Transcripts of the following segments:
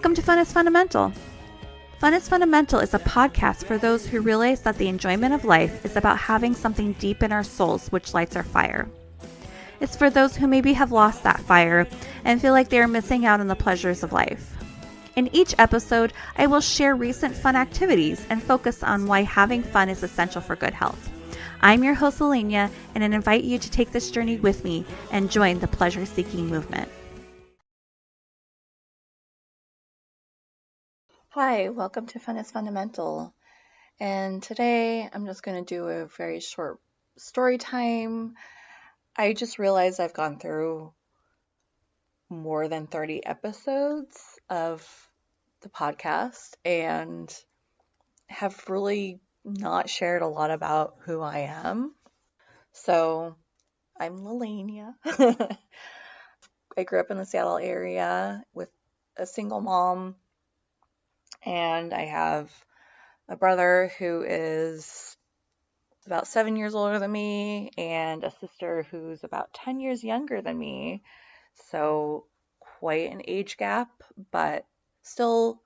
Welcome to Fun is Fundamental. Fun is Fundamental is a podcast for those who realize that the enjoyment of life is about having something deep in our souls which lights our fire. It's for those who maybe have lost that fire and feel like they are missing out on the pleasures of life. In each episode, I will share recent fun activities and focus on why having fun is essential for good health. I'm your host, Elenia, and I invite you to take this journey with me and join the pleasure-seeking movement. Hi, welcome to Fun is Fundamental. And today I'm just going to do a very short story time. I just realized I've gone through more than 30 episodes of the podcast and have really not shared a lot about who I am. So I'm Lelania. I grew up in the Seattle area with a single mom, and I have a brother who is about 7 years older than me and a sister who's about 10 years younger than me. So quite an age gap, but still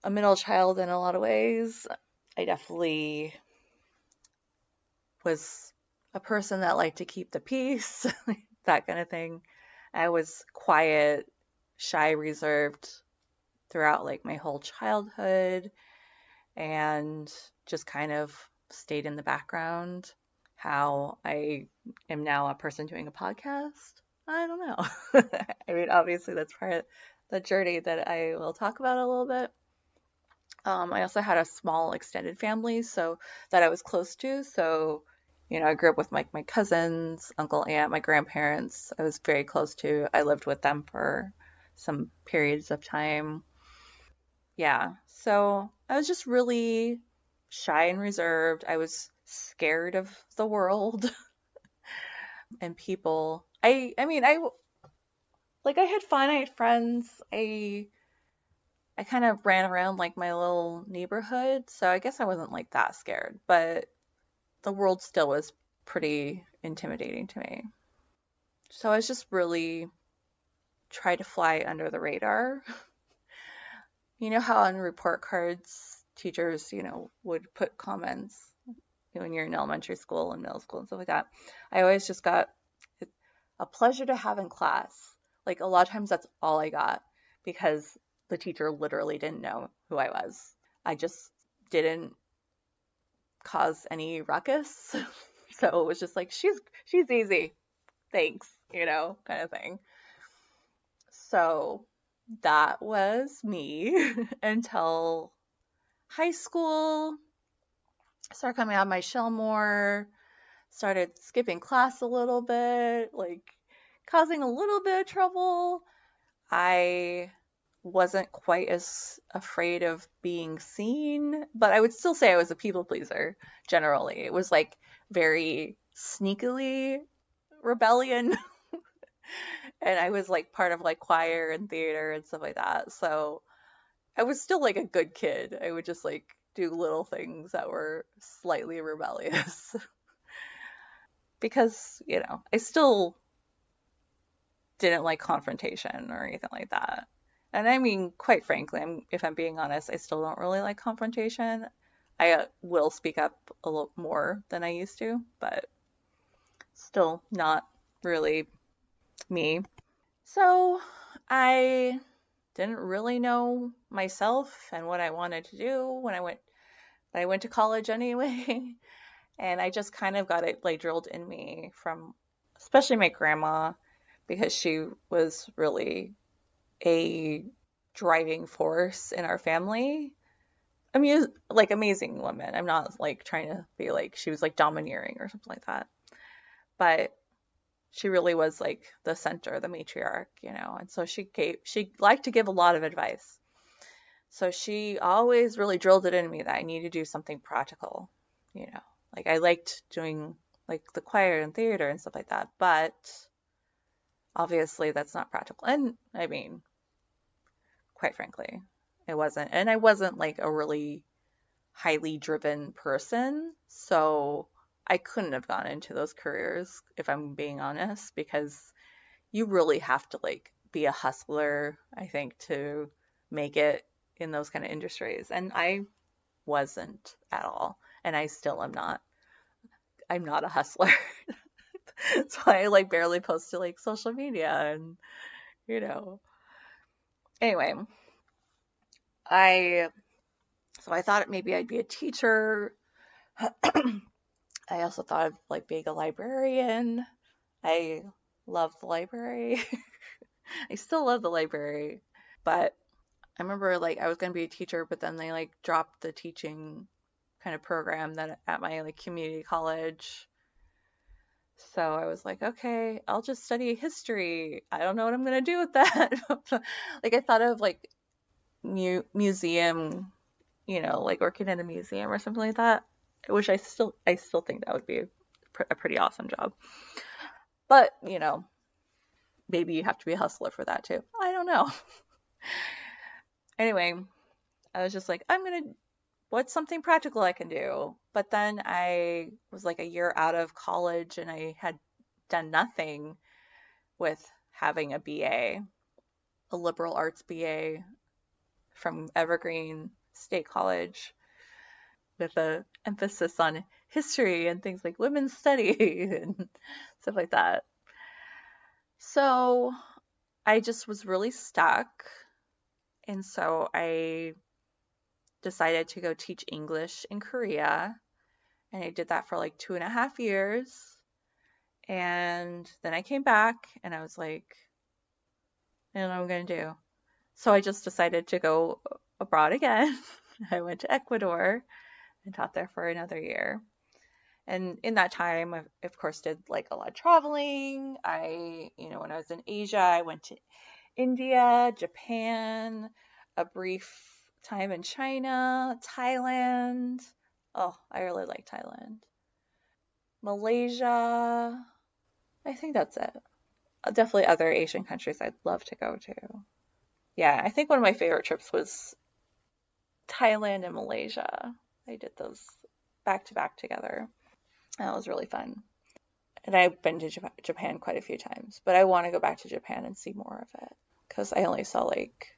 a middle child in a lot of ways. I definitely was a person that liked to keep the peace, that kind of thing. I was quiet, shy, reserved throughout like my whole childhood and just kind of stayed in the background. How I am now a person doing a podcast, I don't know. I mean, obviously that's part of the journey that I will talk about a little bit. I also had a small extended family so that I was close to. So, I grew up with my cousins, uncle, aunt, my grandparents. I was very close to. I lived with them for some periods of time. Yeah, so I was just really shy and reserved. I was scared of the world and people. I had fun. I had friends. I kind of ran around like my little neighborhood, so I guess I wasn't like that scared, but the world still was pretty intimidating to me. So I was just really try to fly under the radar. You know how on report cards, teachers, would put comments when you're in elementary school and middle school and stuff like that. I always just got a pleasure to have in class. Like a lot of times that's all I got because the teacher literally didn't know who I was. I just didn't cause any ruckus. So it was just like, she's easy. Thanks, kind of thing. So that was me until high school. I started coming out of my shell more, started skipping class a little bit, like causing a little bit of trouble. I wasn't quite as afraid of being seen, but I would still say I was a people pleaser generally. It was like very sneakily rebellion. And I was like part of like choir and theater and stuff like that. So I was still like a good kid. I would just like do little things that were slightly rebellious. Because, I still didn't like confrontation or anything like that. And I mean, quite frankly, if I'm being honest, I still don't really like confrontation. I will speak up a little more than I used to, but still not really me. So I didn't really know myself and what I wanted to do when I went to college anyway. And I just kind of got it like drilled in me from especially my grandma, because she was really a driving force in our family. I mean, like amazing woman. I'm not like trying to be like she was like domineering or something like that. But she really was like the center, the matriarch, and so she liked to give a lot of advice. So she always really drilled it in me that I need to do something practical, like I liked doing like the choir and theater and stuff like that, but obviously that's not practical. And I mean, quite frankly, it wasn't. And I wasn't like a really highly driven person, so I couldn't have gone into those careers if I'm being honest, because you really have to like be a hustler, I think, to make it in those kind of industries. And I wasn't at all. And I still am not. I'm not a hustler. That's why I like barely post to like social media and you know. Anyway, I I thought maybe I'd be a teacher. I also thought of like being a librarian. I love the library. I still love the library, but I remember like I was going to be a teacher, but then they like dropped the teaching kind of program that at my like community college. So I was like, okay, I'll just study history. I don't know what I'm going to do with that. Like I thought of like museum, like working in a museum or something like that, which I still think that would be a pretty awesome job. But, maybe you have to be a hustler for that too. I don't know. Anyway, I was just like, what's something practical I can do? But then I was like a year out of college and I had done nothing with having a BA, a liberal arts BA from Evergreen State College with a emphasis on history and things like women's study and stuff like that. So I just was really stuck. And so I decided to go teach English in Korea. And I did that for like 2.5 years. And then I came back and I was like, I don't know what I'm going to do. So I just decided to go abroad again. I went to Ecuador and taught there for another year. And in that time, I, of course, did like a lot of traveling. When I was in Asia, I went to India, Japan, a brief time in China, Thailand. Oh, I really like Thailand. Malaysia. I think that's it. Definitely other Asian countries I'd love to go to. Yeah, I think one of my favorite trips was Thailand and Malaysia. I did those back to back together. That was really fun. And I've been to Japan quite a few times, but I want to go back to Japan and see more of it because I only saw like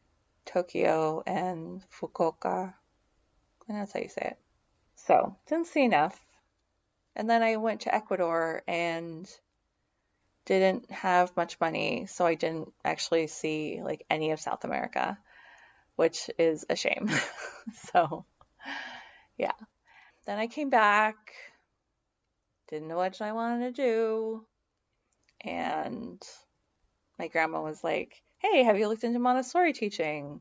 Tokyo and Fukuoka, and that's how you say it. So didn't see enough. And then I went to Ecuador and didn't have much money, so I didn't actually see like any of South America, which is a shame. So yeah. Then I came back, didn't know what I wanted to do, and my grandma was like, hey, have you looked into Montessori teaching?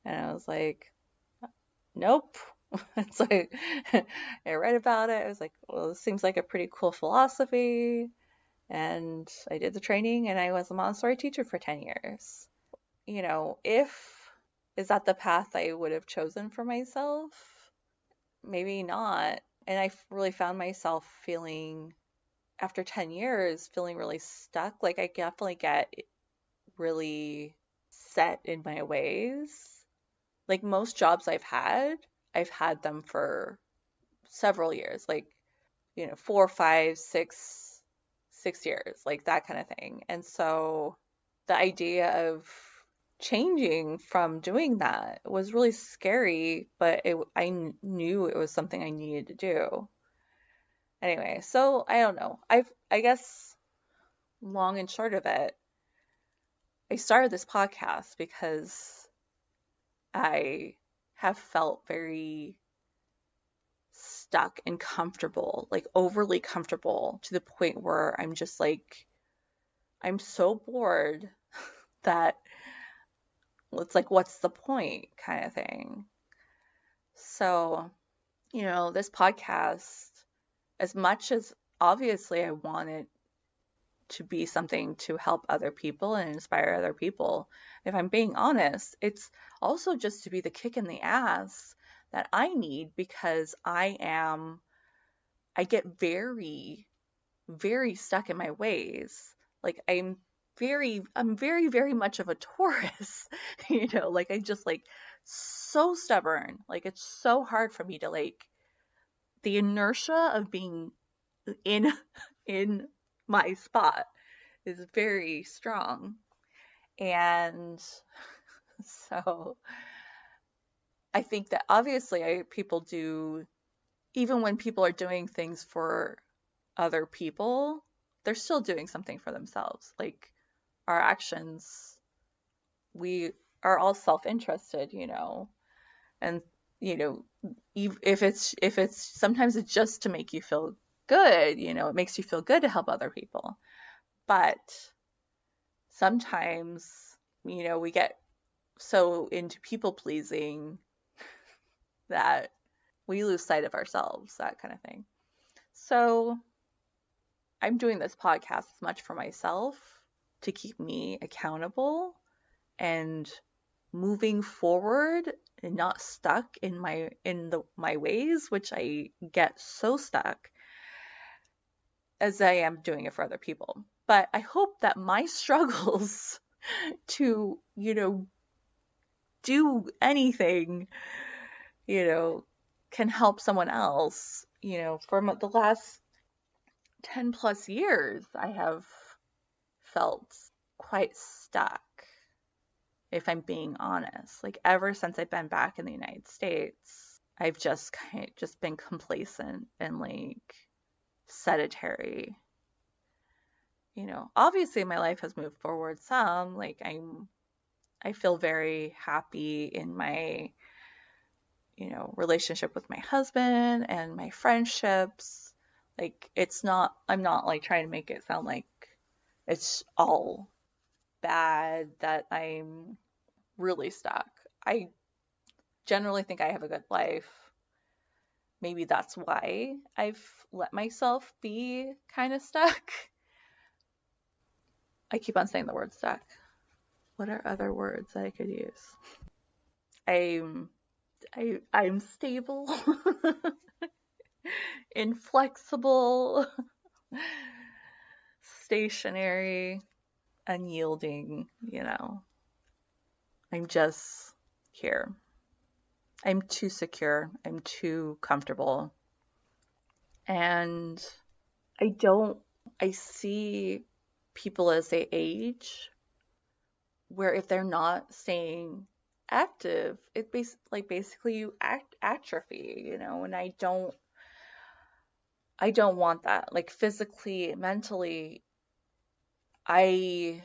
And I was like, nope. It's like, I read about it. I was like, well, this seems like a pretty cool philosophy. And I did the training and I was a Montessori teacher for 10 years. Is that the path I would have chosen for myself? Maybe not. And I really found myself after 10 years, feeling really stuck. Like I definitely get really set in my ways. Like most jobs I've had them for several years, like, 4, 5, 6 years, like that kind of thing. And so the idea of changing from doing that was really scary, but I knew it was something I needed to do. Anyway, so I don't know. I guess long and short of it, I started this podcast because I have felt very stuck and comfortable, like overly comfortable to the point where I'm just like, I'm so bored that it's like, what's the point kind of thing. So, this podcast, as much as obviously I want it to be something to help other people and inspire other people, if I'm being honest, it's also just to be the kick in the ass that I need because I get very, very stuck in my ways. Like I'm very, very much of a Taurus, like I'm just like so stubborn. Like it's so hard for me to like the inertia of being in in my spot is very strong. And so I think that obviously people do, even when people are doing things for other people, they're still doing something for themselves. Like our actions, we are all self-interested, and if it's sometimes it's just to make you feel good, it makes you feel good to help other people. But sometimes, we get so into people pleasing that we lose sight of ourselves, that kind of thing. So I'm doing this podcast as much for myself to keep me accountable and moving forward and not stuck in my ways, which I get so stuck, as I am doing it for other people. But I hope that my struggles to, do anything, can help someone else. For the last 10 plus years, I have felt quite stuck, if I'm being honest. Like ever since I've been back in the United States, I've just been complacent and like sedentary. Obviously my life has moved forward some. Like I feel very happy in my, relationship with my husband and my friendships. Like I'm not like trying to make it sound like it's all bad, that I'm really stuck. I generally think I have a good life. Maybe that's why I've let myself be kind of stuck. I keep on saying the word stuck. What are other words that I could use? I'm I'm stable, inflexible, stationary, unyielding, I'm just here. I'm too secure. I'm too comfortable. And I see people as they age where if they're not staying active, basically you atrophy, and I don't want that. Like physically, mentally, I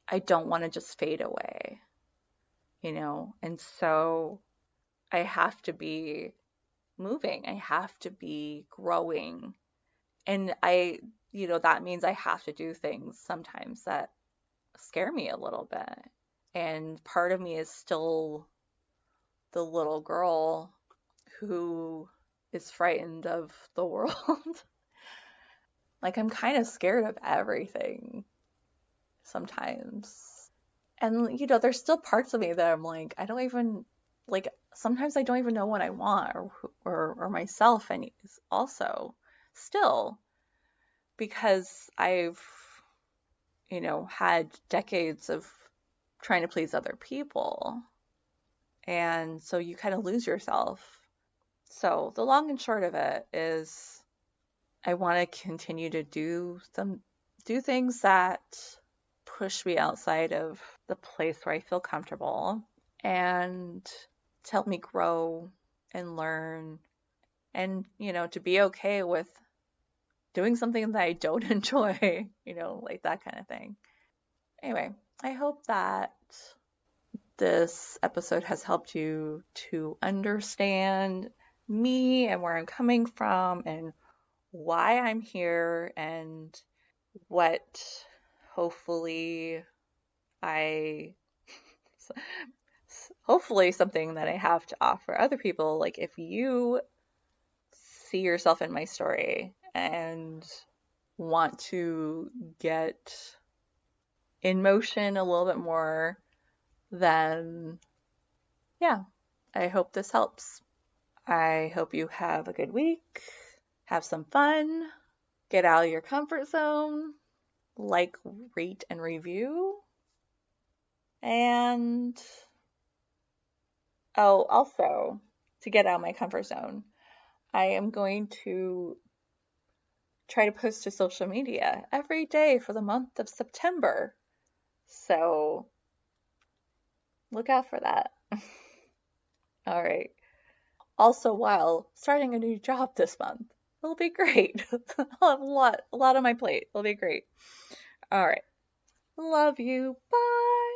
I don't want to just fade away, and so I have to be moving. I have to be growing. And that means I have to do things sometimes that scare me a little bit. And part of me is still the little girl who is frightened of the world. Like I'm kind of scared of everything sometimes. And there's still parts of me that I'm like, I don't even like sometimes I don't even know what I want or myself and also still because I've had decades of trying to please other people. And so you kind of lose yourself. So the long and short of it is I want to continue to do things that push me outside of the place where I feel comfortable and to help me grow and learn and, to be okay with doing something that I don't enjoy, like that kind of thing. Anyway, I hope that this episode has helped you to understand me and where I'm coming from and why I'm here and what hopefully I hopefully something that I have to offer other people. Like if you see yourself in my story and want to get in motion a little bit more, then yeah, I hope this helps. I hope you have a good week. Have some fun. Get out of your comfort zone. Like, rate, and review. And oh, also, to get out of my comfort zone, I am going to try to post to social media every day for the month of September. So Look out for that. All right. Also, while starting a new job this month, it'll be great. I'll have a lot on my plate. It'll be great. All right. Love you. Bye.